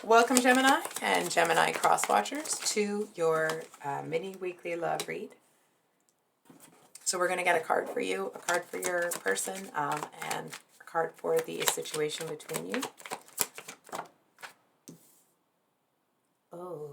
Welcome, Gemini and Gemini cross-watchers, to your mini weekly love read. So we're going to get a card for you, a card for your person, and a card for the situation between you. Oh.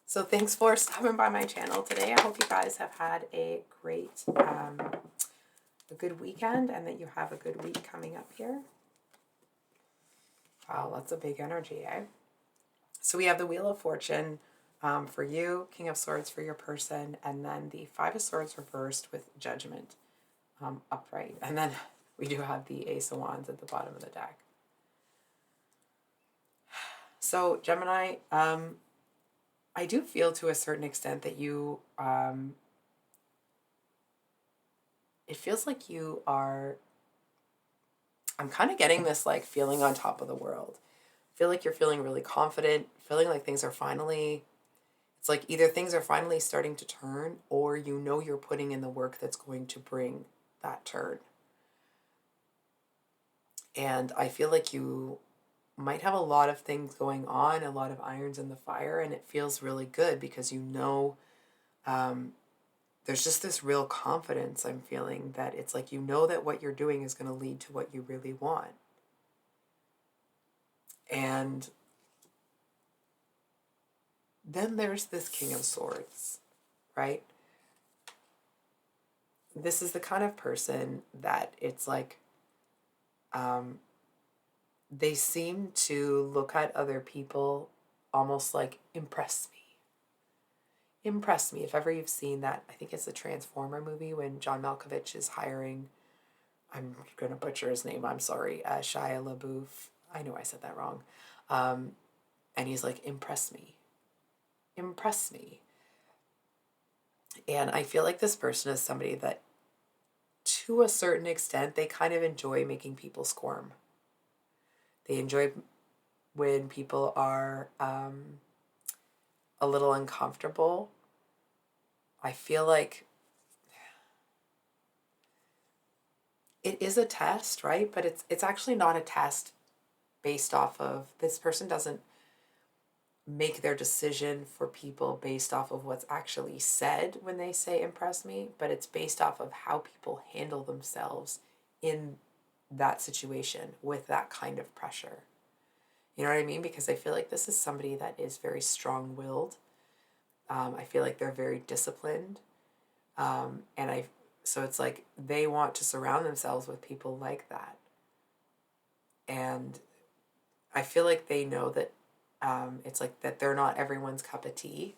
So thanks for stopping by my channel today. I hope you guys have had a great, a good weekend, and that you have a good week coming up here. Wow, that's a big energy, eh? So we have the Wheel of Fortune for you, King of Swords for your person, and then the Five of Swords reversed with Judgment upright. And then we do have the Ace of Wands at the bottom of the deck. So Gemini, I do feel to a certain extent that you, it feels like you are, I'm kind of getting this like feeling on top of the world. I feel like you're feeling really confident, feeling like things are finally, it's like either things are finally starting to turn, or you know you're putting in the work that's going to bring that turn. And I feel like you might have a lot of things going on, a lot of irons in the fire, and it feels really good because you know there's just this real confidence I'm feeling that it's like you know that what you're doing is going to lead to what you really want. And then there's this King of Swords, right? This is the kind of person that it's like they seem to look at other people almost like impress me. Impress me. If ever you've seen that, I think it's the Transformer movie when John Malkovich is hiring, I'm going to butcher his name, I'm sorry, Shia LaBeouf. I know I said that wrong. And he's like, impress me. Impress me. And I feel like this person is somebody that, to a certain extent, they kind of enjoy making people squirm. They enjoy when people are a little uncomfortable. I feel like it is a test, right? But it's actually not a test based off of, this person doesn't make their decision for people based off of what's actually said when they say impress me, but it's based off of how people handle themselves in that situation with that kind of pressure. You know what I mean? Because I feel like this is somebody that is very strong-willed. I feel like they're very disciplined. So it's like they want to surround themselves with people like that. And I feel like they know that it's like that they're not everyone's cup of tea.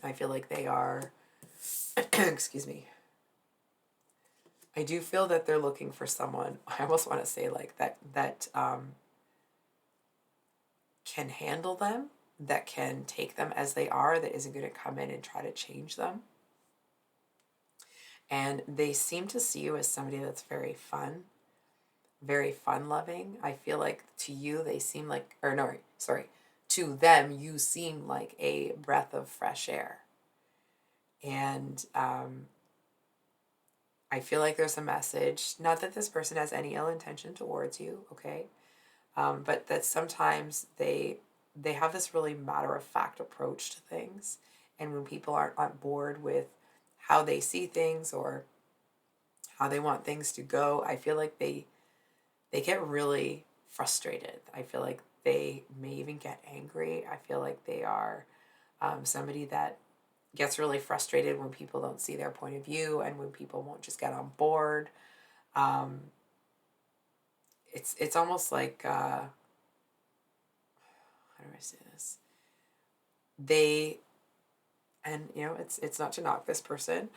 I feel like they are, excuse me. I do feel that they're looking for someone, I almost want to say like that can handle them, that can take them as they are, that isn't going to come in and try to change them. And they seem to see you as somebody that's very fun, very fun-loving. I feel like to you, they seem like, or no, sorry, to them, you seem like a breath of fresh air. And I feel like there's a message, not that this person has any ill intention towards you, okay? But that sometimes they have this really matter-of-fact approach to things. And when people aren't on board with how they see things or how they want things to go, I feel like they get really frustrated. I feel like they may even get angry. I feel like they are somebody that gets really frustrated when people don't see their point of view and when people won't just get on board. It's almost like, how do I say this? And you know, it's not to knock this person.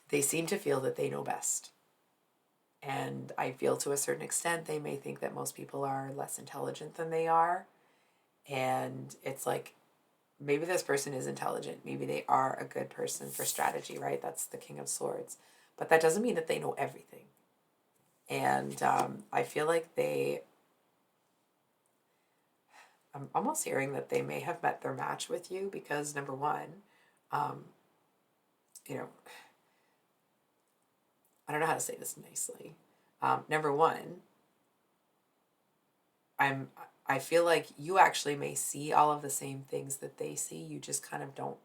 They seem to feel that they know best. And I feel to a certain extent, they may think that most people are less intelligent than they are. And it's like, maybe this person is intelligent. Maybe they are a good person for strategy, right? That's the King of Swords. But that doesn't mean that they know everything. And I feel like I'm almost hearing that they may have met their match with you because, number one, you know, I don't know how to say this nicely. Number one, I feel like you actually may see all of the same things that they see. You just kind of don't,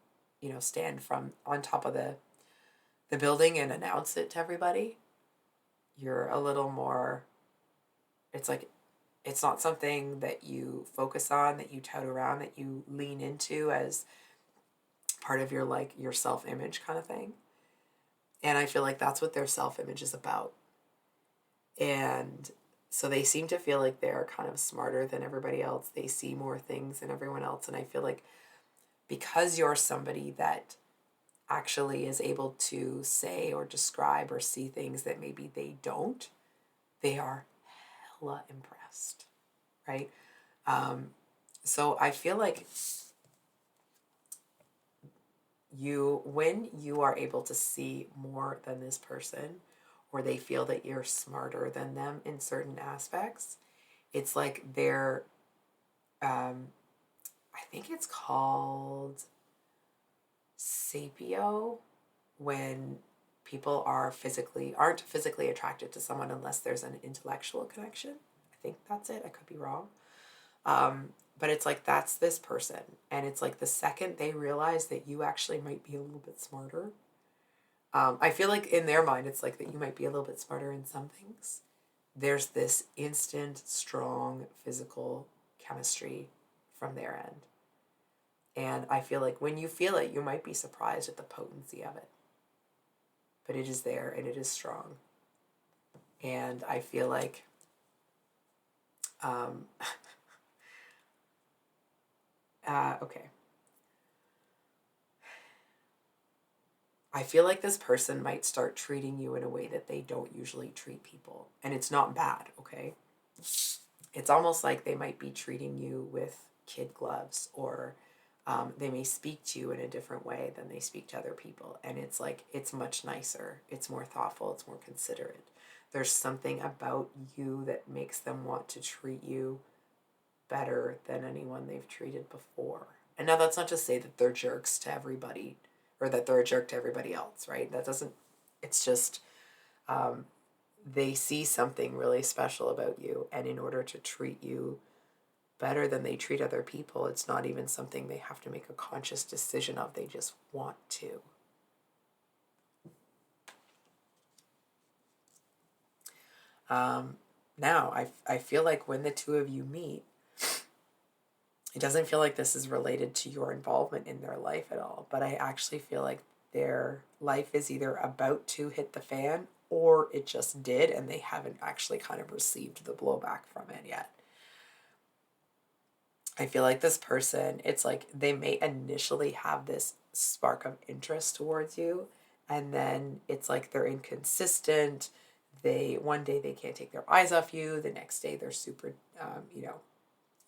stand from on top of the building and announce it to everybody. You're a little more, it's like, it's not something that you focus on, that you tout around, that you lean into as part of your like your self-image kind of thing. And I feel like that's what their self-image is about. And so they seem to feel like they're kind of smarter than everybody else. They see more things than everyone else. And I feel like because you're somebody that actually is able to say or describe or see things that maybe they don't, they are hella impressed, right? So I feel like when you are able to see more than this person, or they feel that you're smarter than them in certain aspects, it's like they're, I think it's called sapio, when people aren't physically attracted to someone unless there's an intellectual connection. I think that's it. I could be wrong. But it's like that's this person. And it's like the second they realize that you actually might be a little bit smarter, I feel like in their mind, it's like that you might be a little bit smarter in some things. There's this instant, strong physical chemistry from their end. And I feel like when you feel it, you might be surprised at the potency of it. But it is there and it is strong. And I feel like um, okay. I feel like this person might start treating you in a way that they don't usually treat people. And it's not bad, okay? It's almost like they might be treating you with kid gloves, or they may speak to you in a different way than they speak to other people. And it's like, it's much nicer. It's more thoughtful. It's more considerate. There's something about you that makes them want to treat you better than anyone they've treated before. And now that's not to say that they're jerks to everybody, or that they're a jerk to everybody else, right? That doesn't, it's just, they see something really special about you. And in order to treat you better than they treat other people, it's not even something they have to make a conscious decision of. They just want to. Now, I feel like when the two of you meet, it doesn't feel like this is related to your involvement in their life at all, but I actually feel like their life is either about to hit the fan or it just did and they haven't actually kind of received the blowback from it yet. I feel like this person, it's like they may initially have this spark of interest towards you, and then it's like they're inconsistent. One day they can't take their eyes off you, the next day they're super,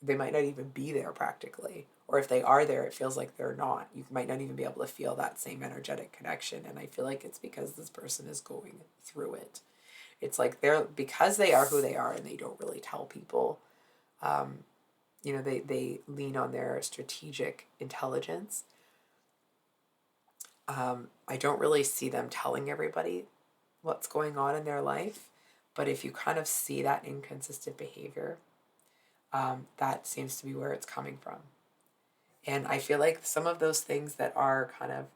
they might not even be there practically. Or if they are there, it feels like they're not. You might not even be able to feel that same energetic connection. And I feel like it's because this person is going through it. It's like because they are who they are and they don't really tell people, they lean on their strategic intelligence. I don't really see them telling everybody what's going on in their life. But if you kind of see that inconsistent behavior, that seems to be where it's coming from. And I feel like some of those things that are kind of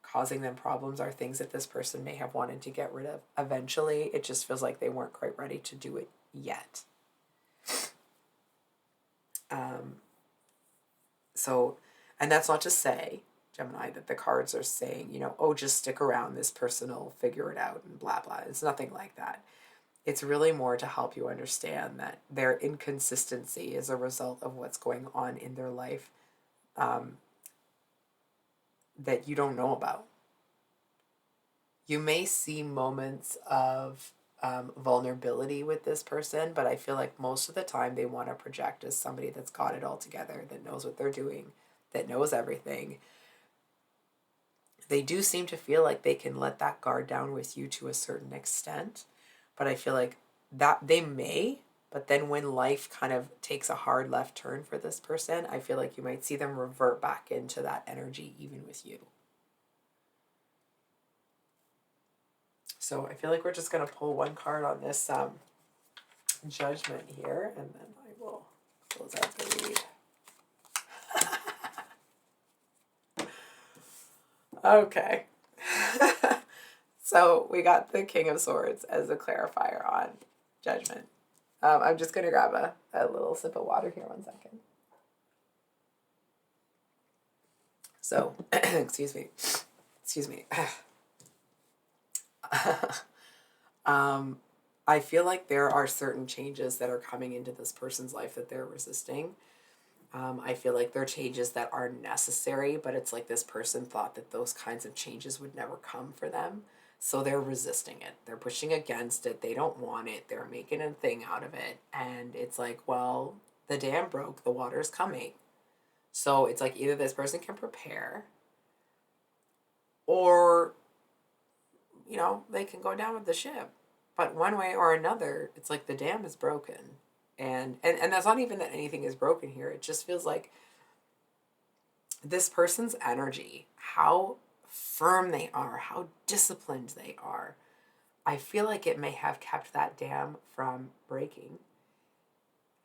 causing them problems are things that this person may have wanted to get rid of eventually. It just feels like they weren't quite ready to do it yet. And that's not to say, Gemini, that the cards are saying, oh, just stick around, this person will figure it out and blah, blah. It's nothing like that. It's really more to help you understand that their inconsistency is a result of what's going on in their life that you don't know about. You may see moments of vulnerability with this person, but I feel like most of the time they want to project as somebody that's got it all together, that knows what they're doing, that knows everything. They do seem to feel like they can let that guard down with you to a certain extent, but I feel like that they may, but then when life kind of takes a hard left turn for this person, I feel like you might see them revert back into that energy even with you. So I feel like we're just going to pull one card on this judgment here, and then I will Close out the read. Okay. So we got the King of Swords as a clarifier on Judgment. I'm just going to grab a little sip of water here, 1 second. So, excuse me. I feel like there are certain changes that are coming into this person's life that they're resisting. I feel like they're changes that are necessary, but it's like this person thought that those kinds of changes would never come for them. So they're resisting it. They're pushing against it. They don't want it. They're making a thing out of it. And it's like, well, the dam broke. The water's coming. So it's like either this person can prepare or, they can go down with the ship. But one way or another, it's like the dam is broken. And that's not even that anything is broken here. It just feels like this person's energy, how firm they are, how disciplined they are. I feel like it may have kept that dam from breaking.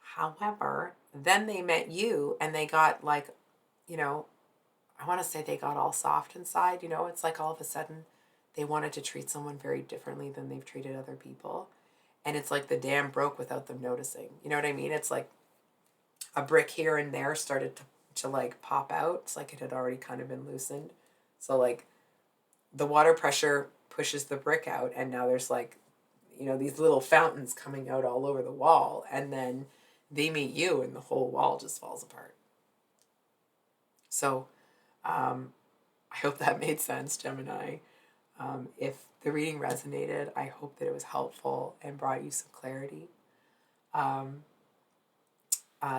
However, then they met you and they got like, I want to say they got all soft inside. It's like all of a sudden they wanted to treat someone very differently than they've treated other people. And it's like the dam broke without them noticing. You know what I mean? It's like a brick here and there started to like pop out. It's like it had already kind of been loosened. So like the water pressure pushes the brick out and now there's like, these little fountains coming out all over the wall. And then they meet you and the whole wall just falls apart. So I hope that made sense, Gemini. If the reading resonated, I hope that it was helpful and brought you some clarity.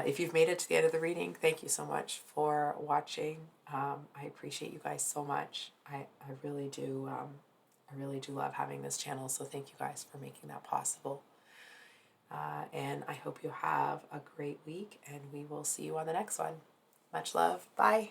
If you've made it to the end of the reading, thank you so much for watching. I appreciate you guys so much. I really do. I really do love having this channel, so thank you guys for making that possible. And I hope you have a great week, and we will see you on the next one. Much love. Bye.